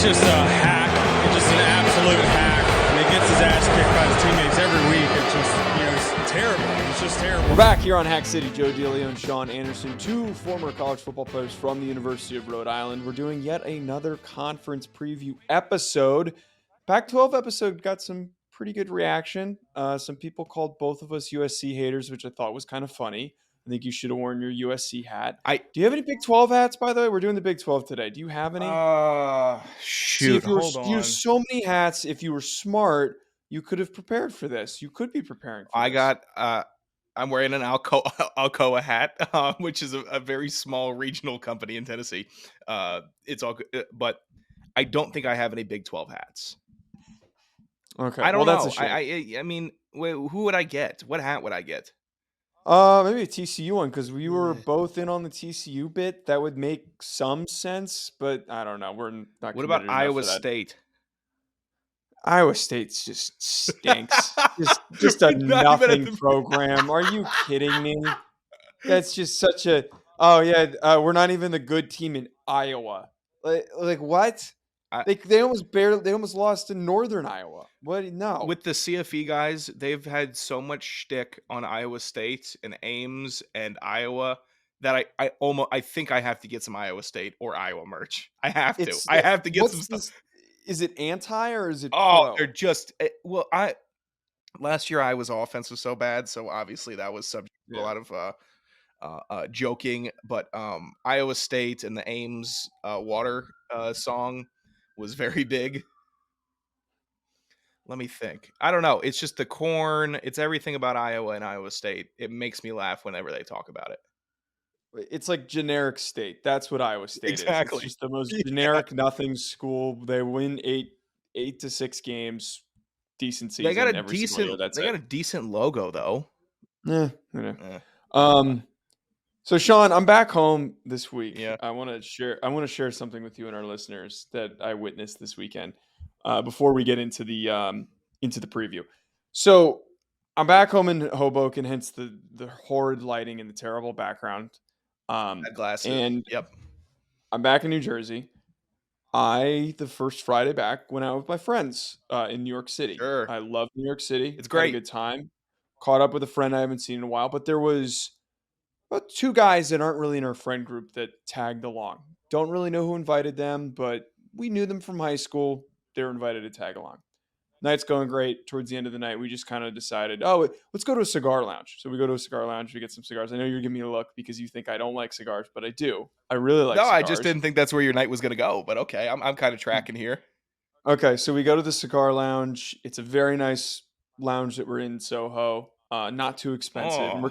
just a hack. It's just an absolute hack. And he gets his ass kicked by his teammates every week. It's just, it's terrible. It's just terrible. We're back here on Hack City. Joe DeLeone and Sean Anderson, two former college football players from the University of Rhode Island. We're doing yet another conference preview episode. Pac-12 episode got some pretty good reaction. Some people called both of us USC haters, which I thought was kind of funny. I think you should have worn your USC hat. Do you have any Big 12 hats, by the way? We're doing the Big 12 today. Do you have any? Shoot, hold on. You have so many hats. If you were smart, you could have prepared for this. You could be preparing for this. I'm wearing an Alcoa hat, which is a very small regional company in Tennessee. It's all good, but I don't think I have any Big 12 hats. Okay. I don't know. That's a shame. I mean, who would I get? What hat would I get? Maybe a TCU one, because we were both in on the TCU bit. That would make some sense, but I don't know. We're not. What about Iowa State? Iowa State's just stinks. just a nothing program. Are you kidding me? That's just such a. Oh yeah, we're not even the good team in Iowa. Like what? They almost lost to Northern Iowa. What? No. With the CFE guys, they've had so much shtick on Iowa State and Ames and Iowa that I think I have to get some Iowa State or Iowa merch. I have to. I have to get some stuff. Is it anti or is it? Oh, they're just last year Iowa's offense was so bad, so obviously that was subject to a lot of joking. But Iowa State and the Ames water song was very big. Let me think. I don't know. It's just the corn. It's everything about Iowa and Iowa State. It makes me laugh whenever they talk about it. It's like generic state. That's what Iowa State is. Exactly. It's just the most generic nothing school. They win 8 to 6 games. Decent season. They got a decent logo though. Yeah. So Sean, I'm back home this week. Yeah. I want to share something with you and our listeners that I witnessed this weekend. Before we get into the preview. So I'm back home in Hoboken, hence the horrid lighting and the terrible background. Glasses. And yep. I'm back in New Jersey. The first Friday back, went out with my friends in New York City. Sure. I love New York City. It's great. Had a good time. Caught up with a friend I haven't seen in a while, but there was about 2 guys that aren't really in our friend group that tagged along. Don't really know who invited them, but we knew them from high school. They were invited to tag along. Night's going great. Towards the end of the night, we just kind of decided, let's go to a cigar lounge. So we go to a cigar lounge. We get some cigars. I know you're giving me a look because you think I don't like cigars, but I do. I really like cigars. No, I just didn't think that's where your night was going to go. But okay, I'm kind of tracking here. Okay, so we go to the cigar lounge. It's a very nice lounge that we're in Soho. Not too expensive. And we're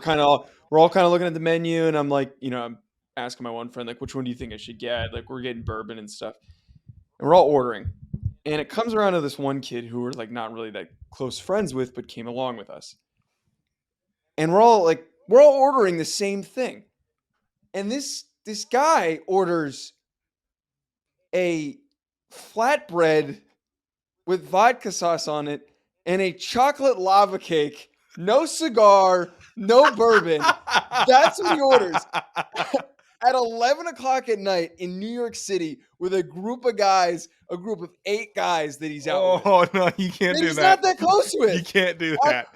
all kind of looking at the menu, and I'm like, I'm asking my one friend, like, which one do you think I should get? Like, we're getting bourbon and stuff. And we're all ordering. And it comes around to this one kid who we're like not really that close friends with, but came along with us. And we're all ordering the same thing. And this guy orders a flatbread with vodka sauce on it and a chocolate lava cake. No cigar, no bourbon. That's what he orders. At 11 o'clock at night in New York City with a group of 8 guys that he's out with. Oh, no, you can't do that. He's not that close to it. You can't do that.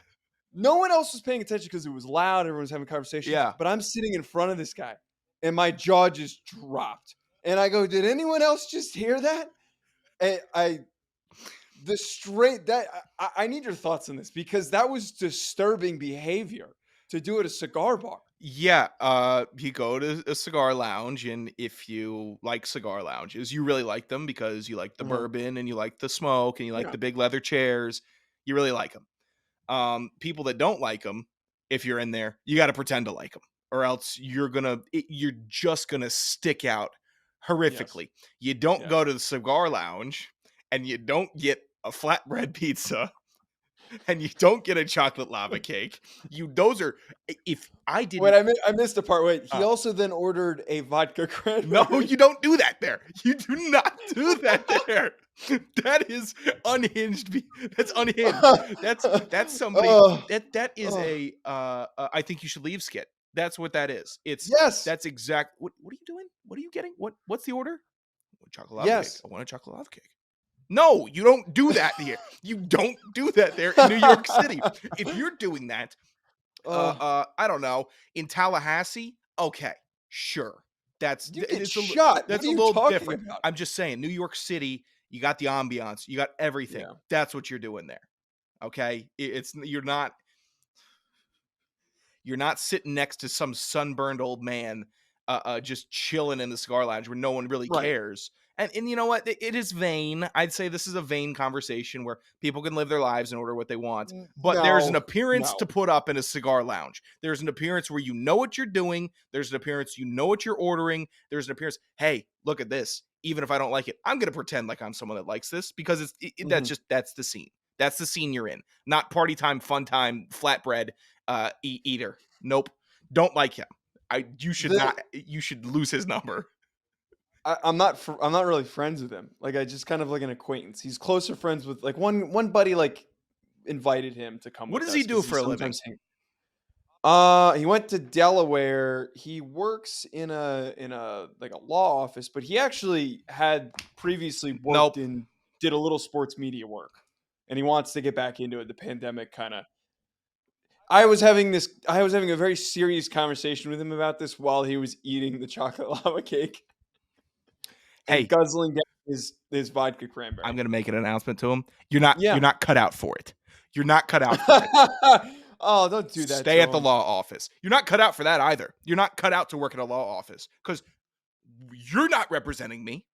No one else was paying attention because it was loud. Everyone was having conversations. Yeah. But I'm sitting in front of this guy, and my jaw just dropped. And I go, did anyone else just hear that? And I need your thoughts on this because that was disturbing behavior to do at a cigar bar. Yeah, you go to a cigar lounge, and if you like cigar lounges, you really like them because you like the bourbon and you like the smoke and you like the big leather chairs. You really like them. People that don't like them, if you're in there, you got to pretend to like them, or else you're just gonna stick out horrifically. Yes. You don't go to the cigar lounge, and you don't get a flatbread pizza. And you don't get a chocolate lava cake. If I didn't. Wait, I missed a part. Wait, he also then ordered a vodka cranberry. No, you don't do that there. You do not do that there. That is unhinged. That's unhinged. That's somebody. That is a. I think you should leave skit. That's what that is. That's exact. What are you doing? What are you getting? What's the order? chocolate lava cake. Yes. I want a chocolate lava cake. No, you don't do that here. You don't do that there in New York City. If you're doing that, I don't know, in Tallahassee, okay, sure. You get It's shot. that's What are a you little talking different. about? I'm just saying, New York City, you got the ambiance, you got everything. Yeah. That's what you're doing there. Okay, it's you're not sitting next to some sunburned old man, just chilling in the cigar lounge where no one really Right. cares. And you know what? It is vain. I'd say this is a vain conversation where people can live their lives and order what they want. But there's an appearance to put up in a cigar lounge. There's an appearance where you know what you're doing. There's an appearance you know what you're ordering. There's an appearance, hey, look at this. Even if I don't like it, I'm going to pretend like I'm someone that likes this because that's the scene. That's the scene you're in. Not party time, fun time, flatbread eater. Nope. Don't like him. You should lose his number. I'm not really friends with him. Like I just kind of like an acquaintance. He's closer friends with like one buddy like invited him to come What with does us he do 'cause for a living? He went to Delaware. He works in a like a law office, but he actually had previously worked did a little sports media work. And he wants to get back into it. The pandemic kind of I was having a very serious conversation with him about this while he was eating the chocolate lava cake and Hey, guzzling down his vodka cranberry. I'm gonna make an announcement to him. You're not cut out for it. You're not cut out for it. Oh, don't do that. Stay at the law office. You're not cut out for that either. You're not cut out to work at a law office because you're not representing me.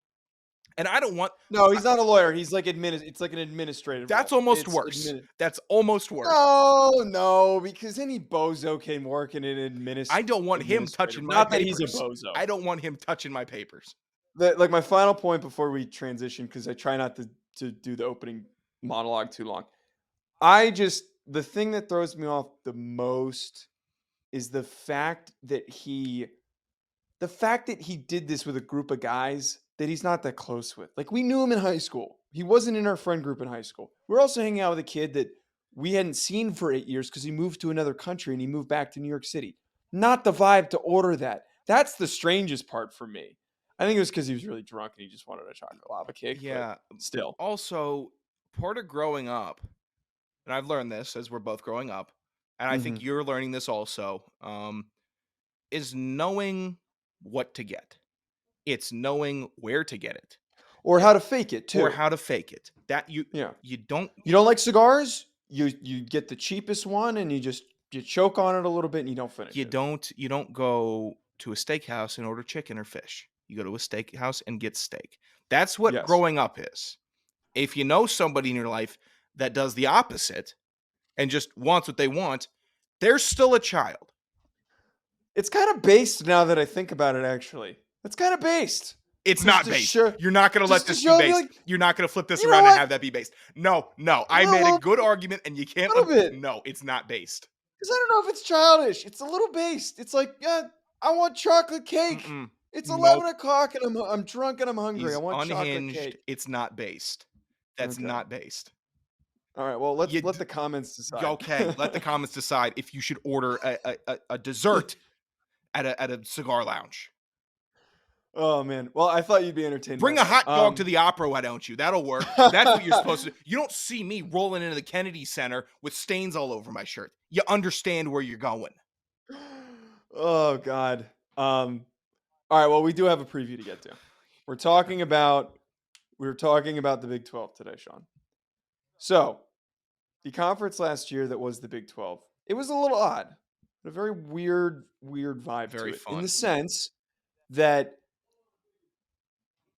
And I don't want. No, he's not a lawyer. He's like it's like an administrative. That's role. almost It's worse. admini- That's almost worse. No, because any bozo can work in an administrative. I don't want him touching my Not papers. that he's a bozo. I don't want him touching my papers. Like my final point before we transition, because I try not to do the opening monologue too long. The thing that throws me off the most is the fact that he did this with a group of guys that he's not that close with. Like we knew him in high school. He wasn't in our friend group in high school. We're also hanging out with a kid that we hadn't seen for 8 years because he moved to another country and he moved back to New York City. Not the vibe to order that. That's the strangest part for me. I think it was because he was really drunk and he just wanted a chocolate lava cake. Yeah. Still. Also, part of growing up, and I've learned this as we're both growing up, and I think you're learning this also, is knowing what to get. It's knowing where to get it. Or how to fake it, too. Or how to fake it. That you don't like cigars? You get the cheapest one and you choke on it a little bit and you don't finish it. You don't go to a steakhouse and order chicken or fish. You go to a steakhouse and get steak. That's what growing up is. If you know somebody in your life that does the opposite and just wants what they want, they're still a child. It's kind of based now that I think about it, actually. It's kind of based. It's not based. You're not going to let this be based. You're not going to flip this around and have that be based. No. I made a good argument and you can't. No, it's not based. Because I don't know if it's childish. It's a little based. It's like, I want chocolate cake. It's 11 o'clock and I'm drunk and I'm hungry. I want chocolate cake. It's not based. That's not based. All right. Well, let the comments decide. Okay. Let the comments decide if you should order a dessert at a cigar lounge. Oh, man. Well, I thought you'd be entertained. Bring a hot dog to the opera, why don't you? That'll work. That's what you're supposed to do. You don't see me rolling into the Kennedy Center with stains all over my shirt. You understand where you're going. Oh, God. All right. Well, we do have a preview to get to. We were talking about the Big 12 today, Sean. So, the conference last year that was the Big 12, it was a little odd. A very weird vibe to it. Fun. In the sense that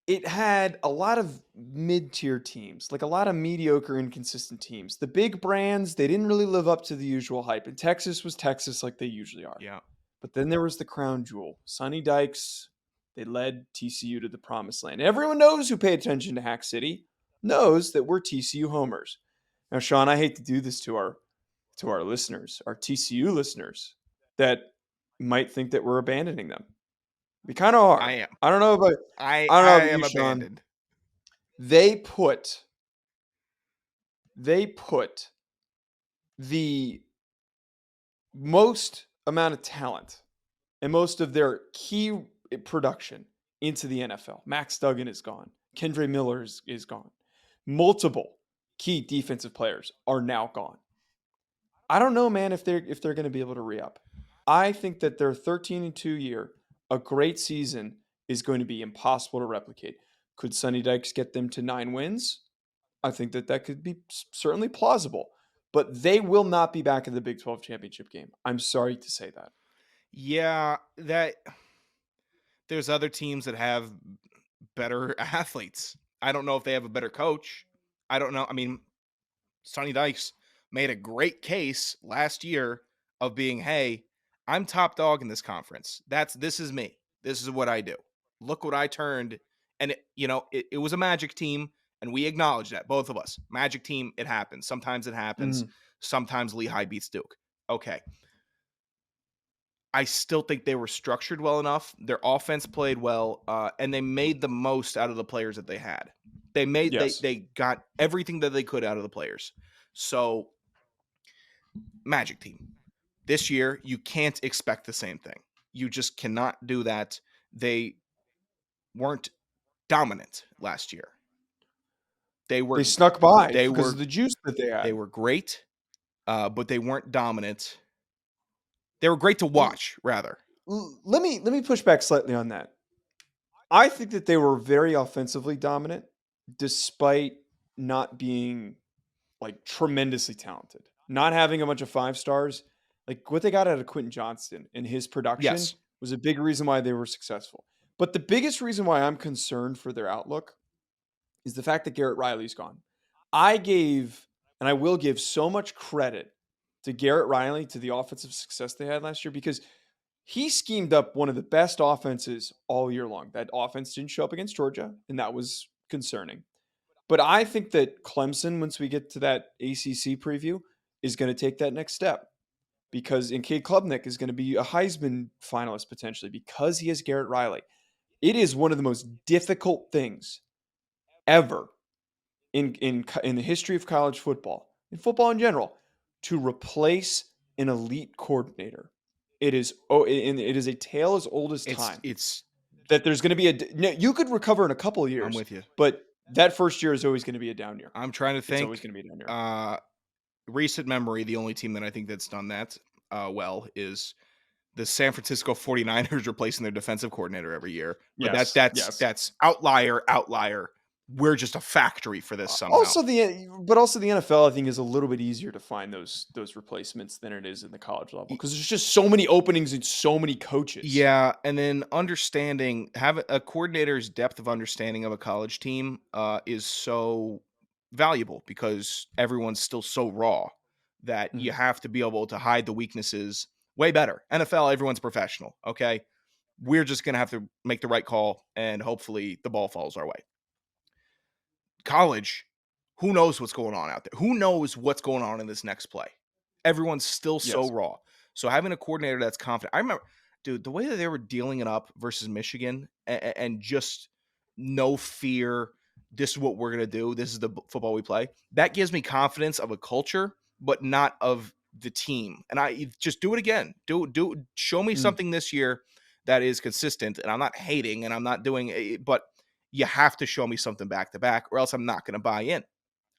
it had a lot of mid-tier teams, like a lot of mediocre, inconsistent teams. The big brands, they didn't really live up to the usual hype. And Texas was Texas like they usually are. Yeah. But then there was the crown jewel. Sonny Dykes, they led TCU to the promised land. Everyone knows who paid attention to Hack City, knows that we're TCU homers. Now, Sean, I hate to do this to our listeners, our TCU listeners, that might think that we're abandoning them. We kind of are. I am. I don't know about I don't know about am you, Sean. abandoned. They put the most amount of talent and most of their key production into the NFL. Max Duggan is gone. Kendre Miller is gone. Multiple key defensive players are now gone. I don't know, man, if they're going to be able to re-up. I think that their 13-2 year, a great season, is going to be impossible to replicate. Could Sonny Dykes get them to 9 wins? I think that could be certainly plausible. But they will not be back in the Big 12 championship game. I'm sorry to say that. Yeah, there's other teams that have better athletes. I don't know if they have a better coach. I don't know. I mean, Sonny Dykes made a great case last year of being, hey, I'm top dog in this conference. This is me. This is what I do. Look what I turned. And it was a Magic team, and we acknowledge that, both of us. Magic team, it happens. Sometimes it happens. Sometimes Lehigh beats Duke. Okay. I still think they were structured well enough. Their offense played well, and they made the most out of the players that they had. They got everything that they could out of the players. So, Magic team. This year, you can't expect the same thing. You just cannot do that. They weren't dominant last year. They snuck by because of the juice that they had. They were great, but they weren't dominant. They were great to watch, rather. Let me push back slightly on that. I think that they were very offensively dominant, despite not being like tremendously talented, not having a bunch of 5 stars. Like what they got out of Quentin Johnston and his production was a big reason why they were successful. But the biggest reason why I'm concerned for their outlook is the fact that Garrett Riley's gone. I gave, and I will give, so much credit to Garrett Riley, to the offensive success they had last year, because he schemed up one of the best offenses all year long. That offense didn't show up against Georgia, and that was concerning. But I think that Clemson, once we get to that ACC preview, is going to take that next step. Because Cade Klubnik is going to be a Heisman finalist potentially because he has Garrett Riley. It is one of the most difficult things ever in the history of college football, in football in general, to replace an elite coordinator. It is a tale as old as time. It's that there's going to be you could recover in a couple of years. I'm with you. But that first year is always going to be a down year. I'm trying to think. It's always going to be a down year. Recent memory, the only team that I think that's done that well is the San Francisco 49ers replacing their defensive coordinator every year. But that's outlier. We're just a factory for this somehow. Also the NFL, I think, is a little bit easier to find those replacements than it is in the college level because there's just so many openings and so many coaches. Yeah, and then have a coordinator's depth of understanding of a college team is so valuable because everyone's still so raw that you have to be able to hide the weaknesses way better. NFL, everyone's professional, okay? We're just going to have to make the right call and hopefully the ball falls our way. College, who knows what's going on out there? Who knows what's going on in this next play? Everyone's still so raw. So having a coordinator that's confident. I remember, dude, the way that they were dealing it up versus Michigan and just no fear. This is what we're going to do. This is the football we play. That gives me confidence of a culture, but not of the team. And I just do it again. Show me something this year that is consistent. And I'm not hating and I'm not doing it, but you have to show me something back to back or else I'm not going to buy in.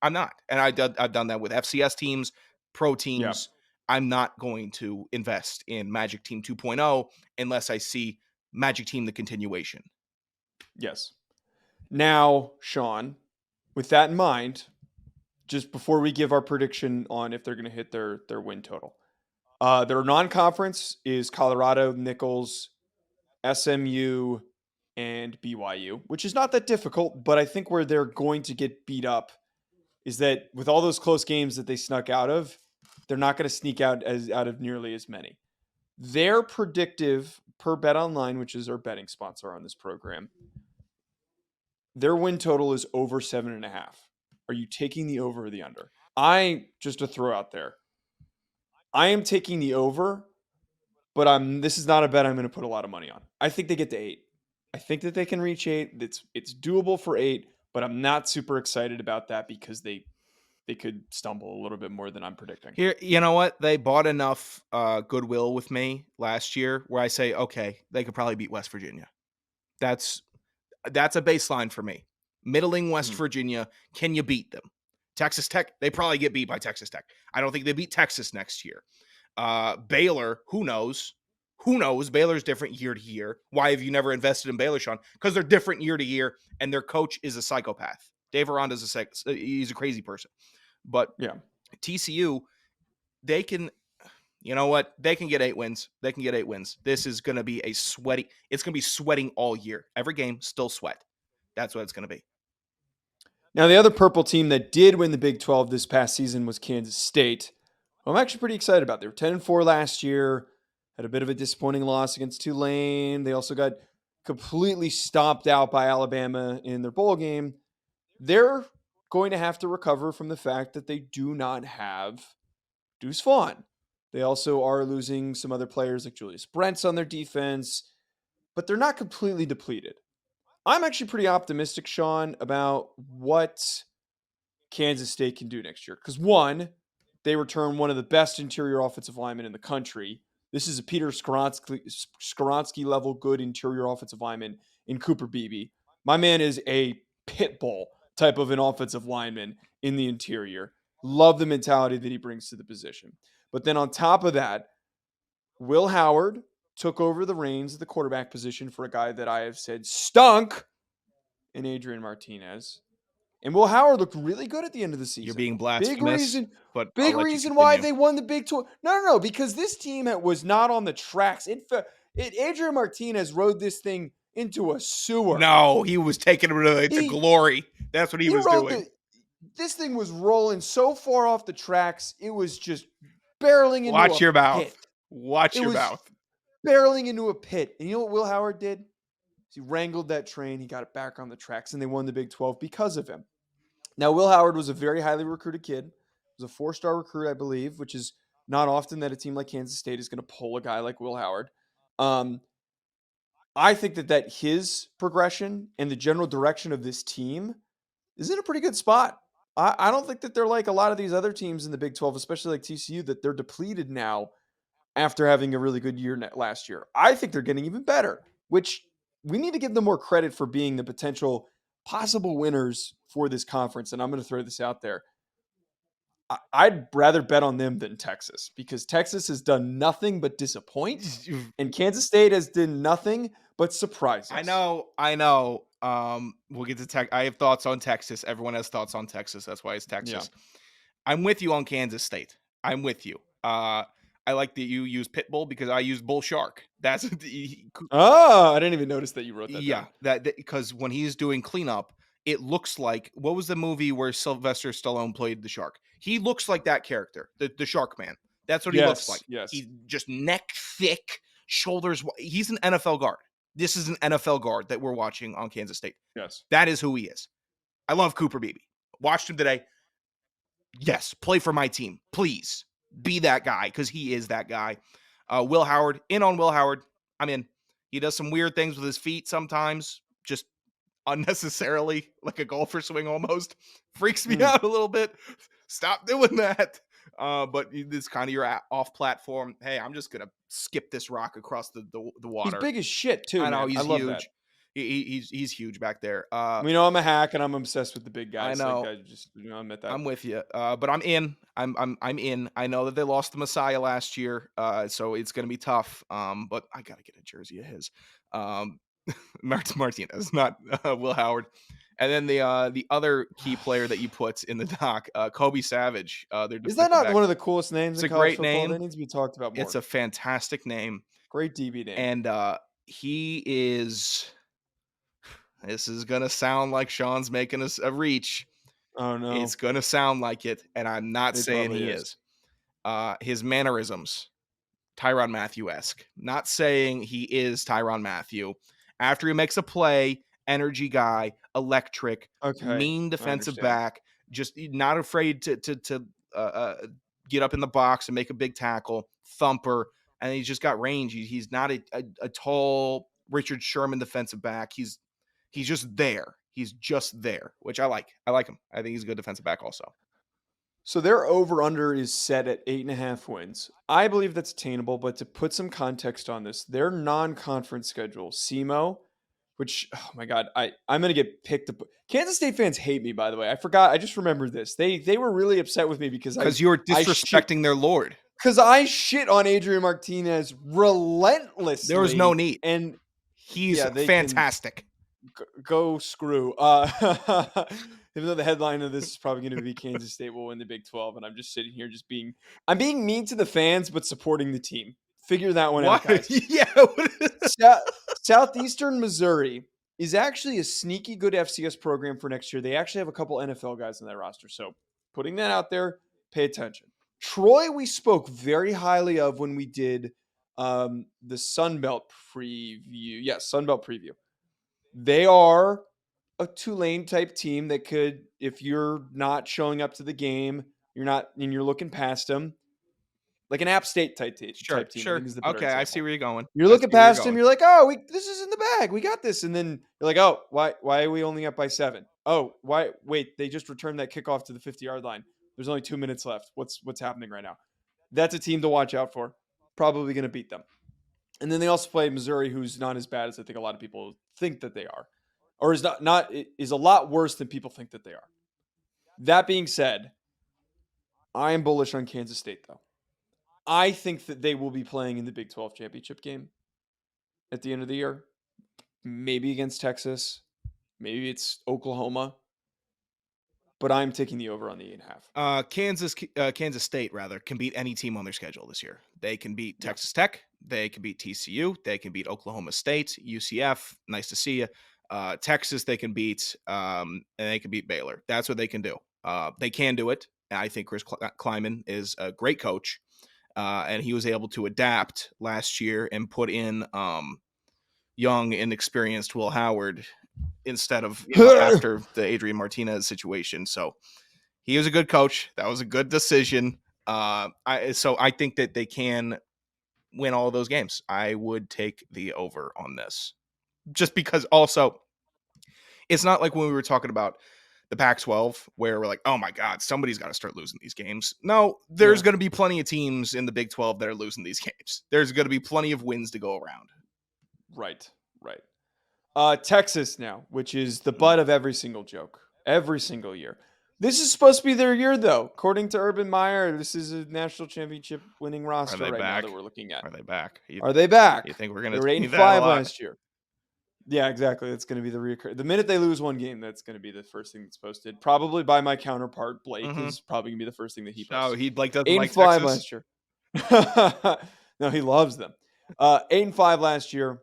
I'm not. And I've done that with FCS teams, pro teams. Yeah. I'm not going to invest in Magic Team 2.0 unless I see Magic Team the continuation. Yes. Now, Sean, with that in mind, just before we give our prediction on if they're going to hit their win total, their non-conference is Colorado, Nicholls, SMU, and BYU, which is not that difficult, but I think where they're going to get beat up is that with all those close games that they snuck out of, they're not going to sneak out of nearly as many. Their predictive per Bet Online, which is our betting sponsor on this program, their win total is over 7.5. Are you taking the over or the under? Just to throw out there, I am taking the over, but this is not a bet I'm going to put a lot of money on. I think they get to 8. I think that they can reach 8. It's doable for 8, but I'm not super excited about that because they could stumble a little bit more than I'm predicting. Here, you know what? They bought enough goodwill with me last year where I say, okay, they could probably beat West Virginia. That's That's a baseline for me. Middling West Hmm. Virginia, can you beat them? Texas Tech, they probably get beat by Texas Tech. I don't think they beat Texas next year. Baylor, who knows? Who knows? Baylor's different year to year. Why have you never invested in Baylor, Sean? Because they're different year to year, and their coach is a psychopath. Dave Aranda's he's a crazy person. But Yeah. TCU, they can, you know what? They can get 8 wins. They can get 8 wins. This is going to be it's going to be sweating all year. Every game, still sweat. That's what it's going to be. Now, the other purple team that did win the Big 12 this past season was Kansas State. I'm actually pretty excited about. They were 10-4 last year, had a bit of a disappointing loss against Tulane. They also got completely stomped out by Alabama in their bowl game. They're going to have to recover from the fact that they do not have Deuce Vaughn. They also are losing some other players like Julius Brents on their defense, but they're not completely depleted. I'm actually pretty optimistic, Sean, about what Kansas State can do next year. Because one, they return one of the best interior offensive linemen in the country. This is a Peter Skoronsky level good interior offensive lineman in Cooper Beebe. My man is a pit bull type of an offensive lineman in the interior. Love the mentality that he brings to the position. But then on top of that, Will Howard took over the reins of the quarterback position for a guy that I have said stunk in Adrian Martinez. And Will Howard looked really good at the end of the season. You're being blasphemous, but big reason why they won the Big 12. No, because this team was not on the tracks. Adrian Martinez rode this thing into a sewer. No, he was taking it to glory. That's what he was doing. This thing was rolling so far off the tracks, it was just barreling into Watch your mouth. pit. Watch your mouth. Barreling into a pit. And you know what Will Howard did? He wrangled that train. He got it back on the tracks, and they won the Big 12 because of him. Now, Will Howard was a very highly recruited kid. He was a 4-star recruit, I believe, which is not often that a team like Kansas State is going to pull a guy like Will Howard. I think that his progression and the general direction of this team is in a pretty good spot. I don't think that they're like a lot of these other teams in the Big 12, especially like TCU, that they're depleted now after having a really good year last year. I think they're getting even better, which we need to give them more credit for being the potential possible winners for this conference. And I'm going to throw this out there. I'd rather bet on them than Texas, because Texas has done nothing but disappoint, and Kansas State has done nothing but surprise us. I know. We'll get to Tech. I have thoughts on Texas. Everyone has thoughts on Texas. That's why it's Texas. Yeah. I'm with you on Kansas State. I'm with you. I like that you use Pitbull because I use Bull Shark. That's I didn't even notice that you wrote that. Yeah, down. that because when he's doing cleanup, it looks like, what was the movie where Sylvester Stallone played the shark? He looks like that character, the Shark Man. That's what he looks like. Yes. He's just neck thick, shoulders. He's an NFL guard. This is an NFL guard that we're watching on Kansas State. Yes. That is who he is. I love Cooper Beebe. Watched him today. Yes, play for my team. Please be that guy, because he is that guy. Will Howard, in on Will Howard. I'm in. He does some weird things with his feet sometimes, just unnecessarily, like a golfer swing almost. Freaks me out a little bit. Stop doing that. But this is kind of your off platform. Hey, I'm just gonna skip this rock across the water. He's big as shit too. I know, man. he's huge. That. He's huge back there. I'm a hack and I'm obsessed with the big guys. I know. Like, I admit that. I'm with you. But I'm in. I'm in. I know that they lost the Messiah last year, so it's gonna be tough. But I gotta get a jersey of his. Martinez, not Will Howard. And then the other key player that you put in the doc, Kobe Savage. Is that not one of the coolest names? It's a great name. That needs to be talked about more. It's a fantastic name. Great DB name. And he is. This is gonna sound like Sean's making us a reach. Oh no, it's gonna sound like it, and I'm not saying he is. His mannerisms, Tyrann Mathieu-esque. Not saying he is Tyrann Mathieu. After he makes a play, energy guy, electric, mean defensive back, just not afraid to get up in the box and make a big tackle, thumper, and he's just got range. He's not a tall Richard Sherman defensive back. He's just there. He's just there, which I like. I like him. I think he's a good defensive back also. So their over-under is set at 8.5 wins. I believe that's attainable, but to put some context on this, their non-conference schedule, SEMO, which, oh my God, I'm going to get picked up. Kansas State fans hate me, by the way. I forgot. I just remembered this. They were really upset with me because you were I shit, disrespecting their Lord. because I shit on Adrian Martinez relentlessly. There was no need. And he's they fantastic. Go screw. Even though the headline of this is probably going to be Kansas State will win the Big 12, and I'm just sitting here I'm being mean to the fans, but supporting the team. Figure that one out, guys. Southeastern Missouri is actually a sneaky good FCS program for next year. They actually have a couple NFL guys on that roster. So putting that out there, pay attention. Troy, we spoke very highly of when we did the Sun Belt preview. Yes, Sun Belt preview. They are a Tulane type team that could, if you're not showing up to the game, you're looking past them, like an App State type team. Sure. Okay, I see where you're going. You're looking past them. You're like, oh, this is in the bag. We got this. And then you're like, oh, why are we only up by 7? Oh, why? Wait, they just returned that kickoff to the 50-yard line. There's only 2 minutes left. What's happening right now? That's a team to watch out for. Probably going to beat them. And then they also play Missouri, who's not as bad as I think a lot of people think that they are, or is is a lot worse than people think that they are. That being said, I am bullish on Kansas State, though. I think that they will be playing in the Big 12 championship game at the end of the year. Maybe against Texas. Maybe it's Oklahoma. But I'm taking the over on the 8.5. Kansas State, rather, can beat any team on their schedule this year. They can beat Texas Tech. They can beat TCU. They can beat Oklahoma State, UCF. Nice to see you. Texas, they can beat, and they can beat Baylor. That's what they can do. They can do it. I think Chris Kleiman is a great coach, and he was able to adapt last year and put in young, inexperienced Will Howard instead of after the Adrian Martinez situation. So he was a good coach. That was a good decision. So I think that they can win all of those games. I would take the over on this. Just because also it's not like when we were talking about the Pac-12 where we're like, oh my God, somebody's got to start losing these games. No, there's going to be plenty of teams in the Big 12 that are losing these games. There's going to be plenty of wins to go around. Right. Texas now, which is the butt of every single joke, every single year. This is supposed to be their year, though. According to Urban Meyer, this is a national championship winning roster right now that we're looking at. Are they back? Are they back? You think we're going to? They were 8-5 last year. Yeah, exactly. That's going to be the minute they lose one game, that's going to be the first thing that's posted. Probably by my counterpart, Blake, is probably going to be the first thing that he posts. Oh, he'd like that. 8-5 last year. No, he loves them. 8-5 last year.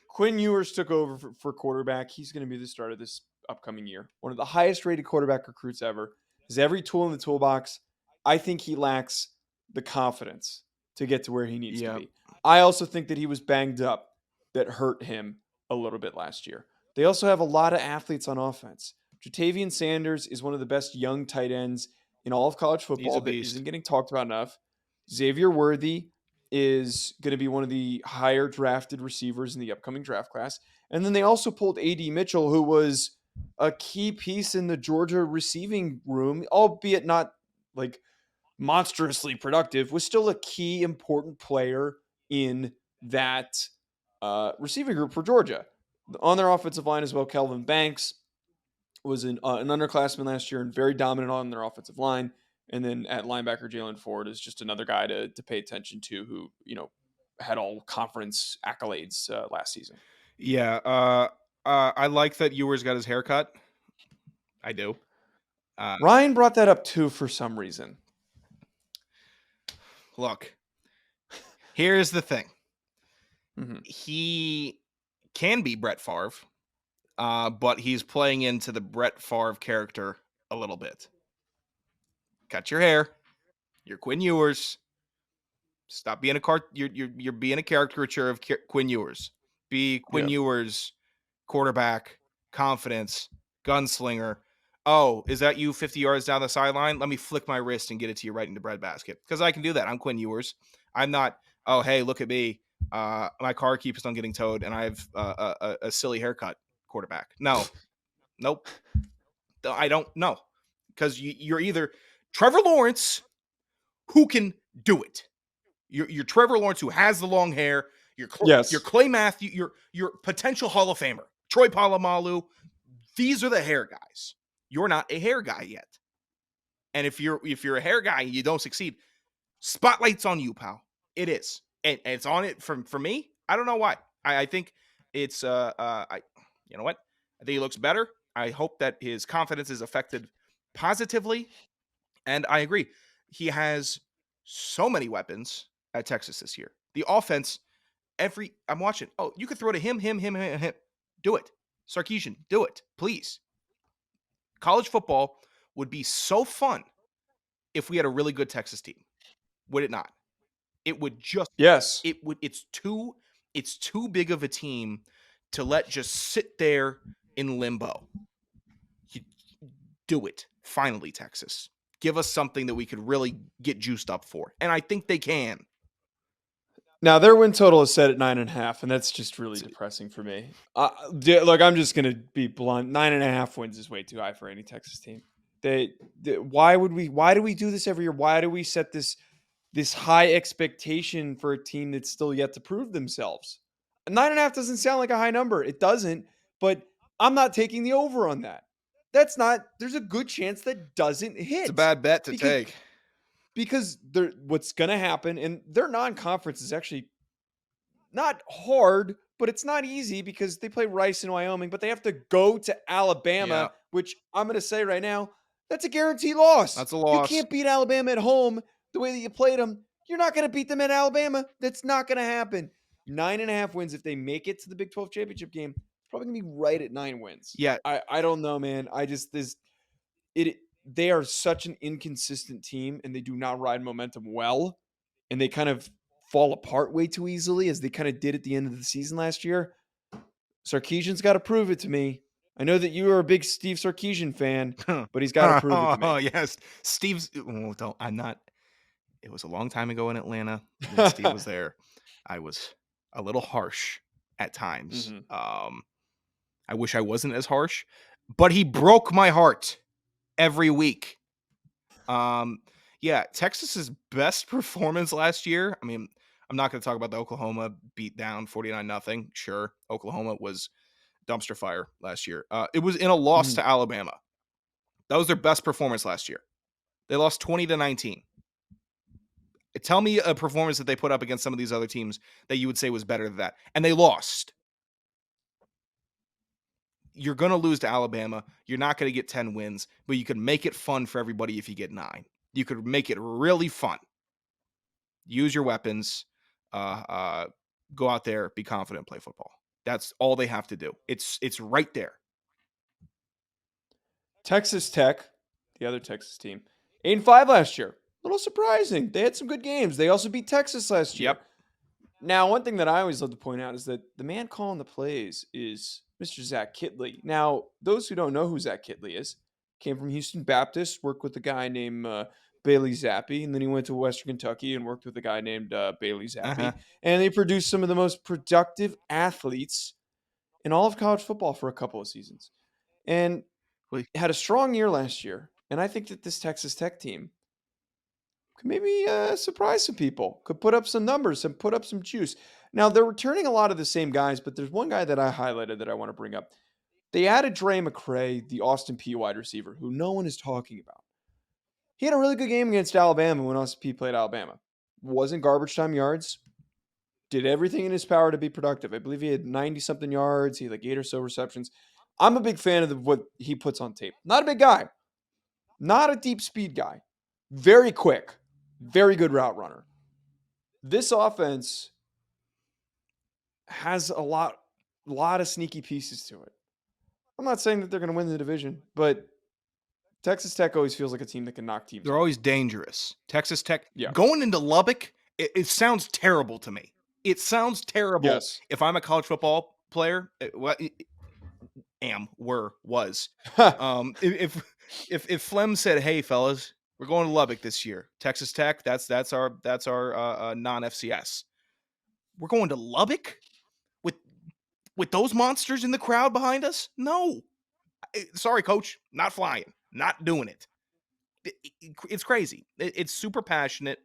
Quinn Ewers took over for quarterback. He's going to be the starter this upcoming year. One of the highest rated quarterback recruits ever. Has every tool in the toolbox. I think he lacks the confidence to get to where he needs to be. I also think that he was banged up. That hurt him a little bit last year. They also have a lot of athletes on offense. Jatavian Sanders is one of the best young tight ends in all of college football that isn't getting talked about enough. Xavier Worthy is going to be one of the higher drafted receivers in the upcoming draft class. And then they also pulled A.D. Mitchell, who was a key piece in the Georgia receiving room, albeit not like monstrously productive, was still a key important player in that receiving group for Georgia. On their offensive line as well, Kelvin Banks was an underclassman last year and very dominant on their offensive line. And then at linebacker, Jalen Ford is just another guy to pay attention to who, had all conference accolades last season. Yeah. I like that Ewers got his haircut. I do. Ryan brought that up too for some reason. Look, here's the thing. Mm-hmm. He can be Brett Favre, but he's playing into the Brett Favre character a little bit. Cut your hair. You're Quinn Ewers. Stop being you're being a caricature of Quinn Ewers. Be Quinn Ewers, quarterback, confidence, gunslinger. Oh, is that you 50 yards down the sideline? Let me flick my wrist and get it to you right in the breadbasket. Because I can do that. I'm Quinn Ewers. I'm not, oh, hey, look at me. My car keeps on getting towed and I have a silly haircut quarterback. No. Nope. I don't know. Because you're either Trevor Lawrence, who can do it. You're Trevor Lawrence, who has the long hair. You're Clay Matthews. You're potential Hall of Famer. Troy Polamalu. These are the hair guys. You're not a hair guy yet. And if you're a hair guy and you don't succeed, spotlight's on you, pal. It is. And it's on it for me. I don't know why. I think it's you know what? I think he looks better. I hope that his confidence is affected positively. And I agree. He has so many weapons at Texas this year. The offense, I'm watching. Oh, you could throw to him. Do it. Sarkisian, do it, please. College football would be so fun if we had a really good Texas team. Would it not? It would just Yes. It would. It's too big of a team to let just sit there in limbo. You do it finally, Texas. Give us something that we could really get juiced up for, and I think they can. Now their win total is set at 9.5, and that's just really depressing for me. Look, I'm just gonna be blunt. 9.5 wins is way too high for any Texas team. Why do we do this every year? Why do we set this high expectation for a team that's still yet to prove themselves? 9.5 doesn't sound like a high number. It doesn't, but I'm not taking the over on that. There's a good chance that doesn't hit. It's a bad bet to take. Because what's going to happen, and their non-conference is actually not hard, but it's not easy because they play Rice in Wyoming, but they have to go to Alabama, which I'm going to say right now, that's a guaranteed loss. That's a loss. You can't beat Alabama at home the way that you played them. You're not going to beat them at Alabama. That's not going to happen. 9.5 wins. If they make it to the Big 12 championship game, it's probably going to be right at 9 wins. Yeah. I don't know, man. They are such an inconsistent team, and they do not ride momentum well, and they kind of fall apart way too easily, as they kind of did at the end of the season last year. Sarkisian's got to prove it to me. I know that you are a big Steve Sarkisian fan, but he's got to prove it to me. Oh, yes. I'm not. It was a long time ago in Atlanta when Steve was there. I was a little harsh at times. Mm-hmm. I wish I wasn't as harsh, but he broke my heart every week. Texas's best performance last year. I mean, I'm not going to talk about the Oklahoma beat down 49-0. Sure, Oklahoma was dumpster fire last year. It was in a loss to Alabama. That was their best performance last year. They lost 20-19. Tell me a performance that they put up against some of these other teams that you would say was better than that. And they lost. You're going to lose to Alabama. You're not going to get 10 wins, but you could make it fun for everybody if you get 9. You could make it really fun. Use your weapons. Go out there, be confident, play football. That's all they have to do. It's right there. Texas Tech, the other Texas team, 8-5 last year. A little surprising. They had some good games. They also beat Texas last year. Yep. Now, one thing that I always love to point out is that the man calling the plays is Mr. Zach Kitley. Now, those who don't know who Zach Kitley is, came from Houston Baptist, worked with a guy named Bailey Zappi, and then he went to Western Kentucky and worked with a guy named Bailey Zappi. And they produced some of the most productive athletes in all of college football for a couple of seasons. And had a strong year last year. And I think that this Texas Tech team could maybe surprise some people, could put up some numbers and put up some juice. Now, they're returning a lot of the same guys, but there's one guy that I highlighted that I want to bring up. They added Dre McCray, the Austin Peay wide receiver, who no one is talking about. He had a really good game against Alabama when Austin Peay played Alabama. Wasn't garbage time yards. Did everything in his power to be productive. I believe he had 90-something yards. He had like 8 or so receptions. I'm a big fan of what he puts on tape. Not a big guy. Not a deep speed guy. Very quick. Very good route runner. This offense has a lot of sneaky pieces to it. I'm not saying that they're going to win the division, but Texas Tech always feels like a team that can knock teams. They're always dangerous. Texas Tech, yeah. Going into Lubbock, it sounds terrible to me. It sounds terrible. Yes. If I'm a college football player, was. If Flem said, "Hey fellas, we're going to Lubbock this year. Texas Tech, that's our non-FCS. We're going to Lubbock with those monsters in the crowd behind us? No. Sorry, coach, not flying, not doing it. It's crazy. It's super passionate.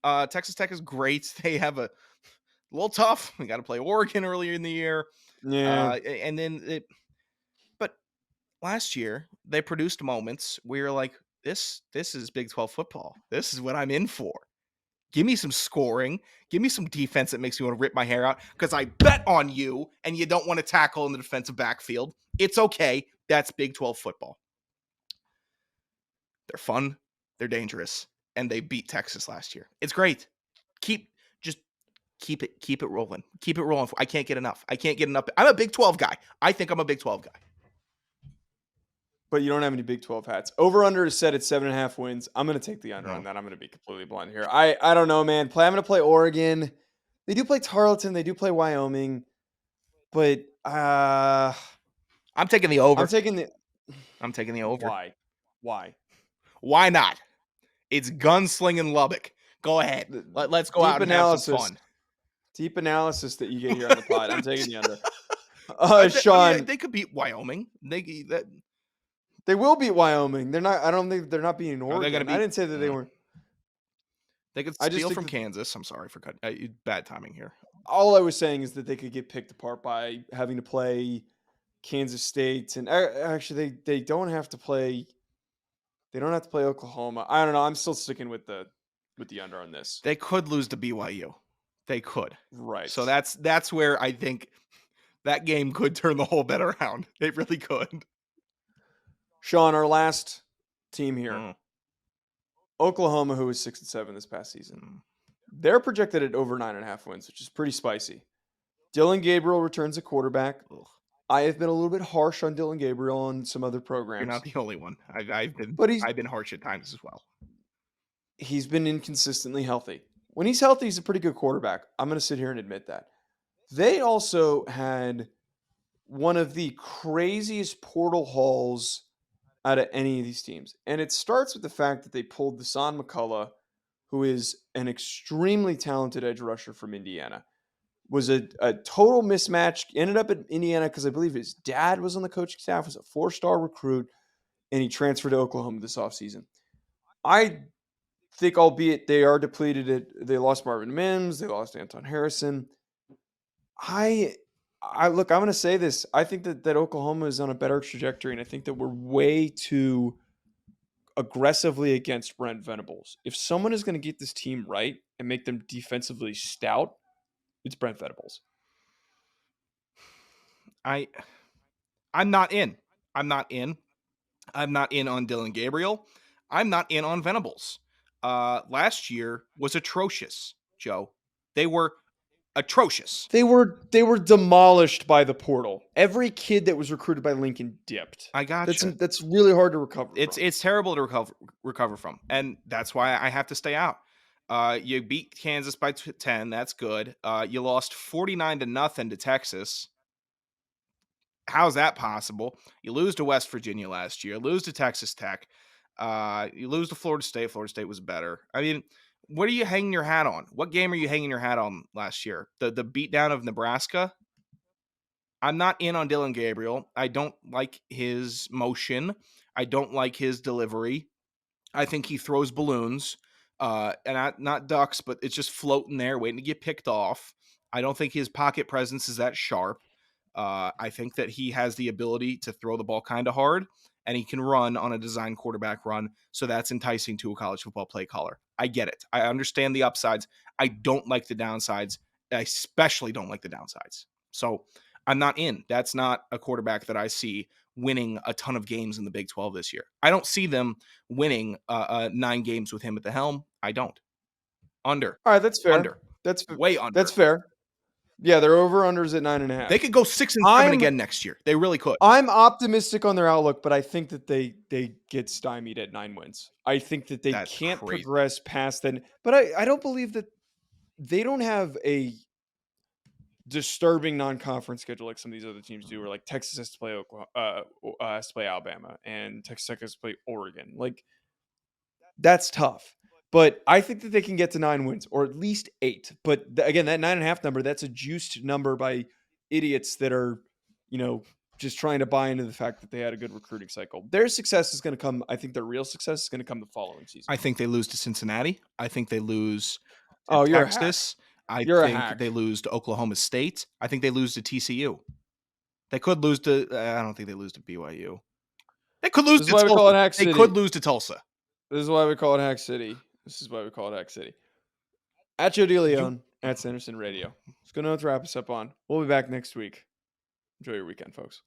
Texas Tech is great. They have a little tough. We got to play Oregon earlier in the year. Yeah. And then, but last year they produced moments where you're like, this is Big 12 football. This is what I'm in for. Give me some scoring. Give me some defense that makes me want to rip my hair out because I bet on you and you don't want to tackle in the defensive backfield. It's okay. That's Big 12 football. They're fun. They're dangerous. And they beat Texas last year. It's great. Keep it rolling. Keep it rolling. I can't get enough. I'm a Big 12 guy. I think I'm a Big 12 guy. But you don't have any Big 12 hats. Over under is set at 7.5 wins. I'm going to take the under on that. I'm going to be completely blunt here. I don't know, man. I'm going to play Oregon. They do play Tarleton. They do play Wyoming. But I'm taking the over. I'm taking the over. Why? Why not? It's gunslinging Lubbock. Go ahead. Let's go out and have some fun. Deep analysis that you get here on the pod. I'm taking the under. Sean, they could beat Wyoming. They will beat Wyoming. They're not. I don't think they're not beating Oregon. I didn't say that they weren't. They could steal from Kansas. I'm sorry for cutting. Bad timing here. All I was saying is that they could get picked apart by having to play Kansas State, and actually they don't have to play. They don't have to play Oklahoma. I don't know. I'm still sticking with the under on this. They could lose to BYU. They could. Right. So that's where I think that game could turn the whole bet around. It really could. Sean, our last team here, Oklahoma, who was 6-7 this past season. They're projected at over 9.5 wins, which is pretty spicy. Dylan Gabriel returns a quarterback. Ugh. I have been a little bit harsh on Dylan Gabriel on some other programs. You're not the only one. I've been harsh at times as well. He's been inconsistently healthy. When he's healthy, he's a pretty good quarterback. I'm going to sit here and admit that. They also had one of the craziest portal hauls out of any of these teams. And it starts with the fact that they pulled Deshaun McCullough, who is an extremely talented edge rusher from Indiana. Was a total mismatch. Ended up at Indiana because I believe his dad was on the coaching staff, was a 4-star recruit, and he transferred to Oklahoma this offseason. I think, albeit they are depleted, they lost Marvin Mims, they lost Anton Harrison. Look, I'm going to say this. I think that Oklahoma is on a better trajectory, and I think that we're way too aggressively against Brent Venables. If someone is going to get this team right and make them defensively stout, it's Brent Venables. I'm not in. I'm not in on Dylan Gabriel. I'm not in on Venables. Last year was atrocious, Joe. They were atrocious. They were demolished by the portal. Every kid that was recruited by Lincoln dipped. I got you. That's really hard to recover from. It's terrible to recover from, and that's why I have to stay out. You beat Kansas by 10. That's good. You lost 49-0 to Texas. How's that possible? You lose to West Virginia last year. Lose to Texas Tech. You lose to Florida State. Florida State was better. I mean, what are you hanging your hat on? What game are you hanging your hat on last year? The beatdown of Nebraska? I'm not in on Dylan Gabriel. I don't like his motion. I don't like his delivery. I think he throws balloons. And not ducks, but it's just floating there, waiting to get picked off. I don't think his pocket presence is that sharp. I think that he has the ability to throw the ball kind of hard, and he can run on a design quarterback run, so that's enticing to a college football play caller. I get it. I understand the upsides. I don't like the downsides. I especially don't like the downsides. So I'm not in. That's not a quarterback that I see winning a ton of games in the Big 12 this year. I don't see them winning 9 games with him at the helm. I don't. Under. All right, that's fair. Under. That's way under. That's fair. Yeah, their over-unders at 9.5. They could go 6-7 again next year. They really could. I'm optimistic on their outlook, but I think that they get stymied at 9 wins. I think that they can't progress past that. But I don't believe that they don't have a disturbing non-conference schedule like some of these other teams do, where like Texas has to play has to play Alabama, and Texas Tech has to play Oregon. Like, that's tough. But I think that they can get to 9 wins, or at least 8. But again, that 9.5 number, that's a juiced number by idiots that are, just trying to buy into the fact that they had a good recruiting cycle. Their success is going to come. I think their real success is going to come the following season. I think they lose to Cincinnati. I think they lose to Texas. I think they lose to Oklahoma State. I think they lose to TCU. They could lose to. I don't think they lose to BYU. They could lose This to is why we call it Tulsa. Hack They City. could lose to Tulsa. This is why we call it Hack City. At Joe DeLeone, at Sanderson Radio. It's going to wrap us up on. We'll be back next week. Enjoy your weekend, folks.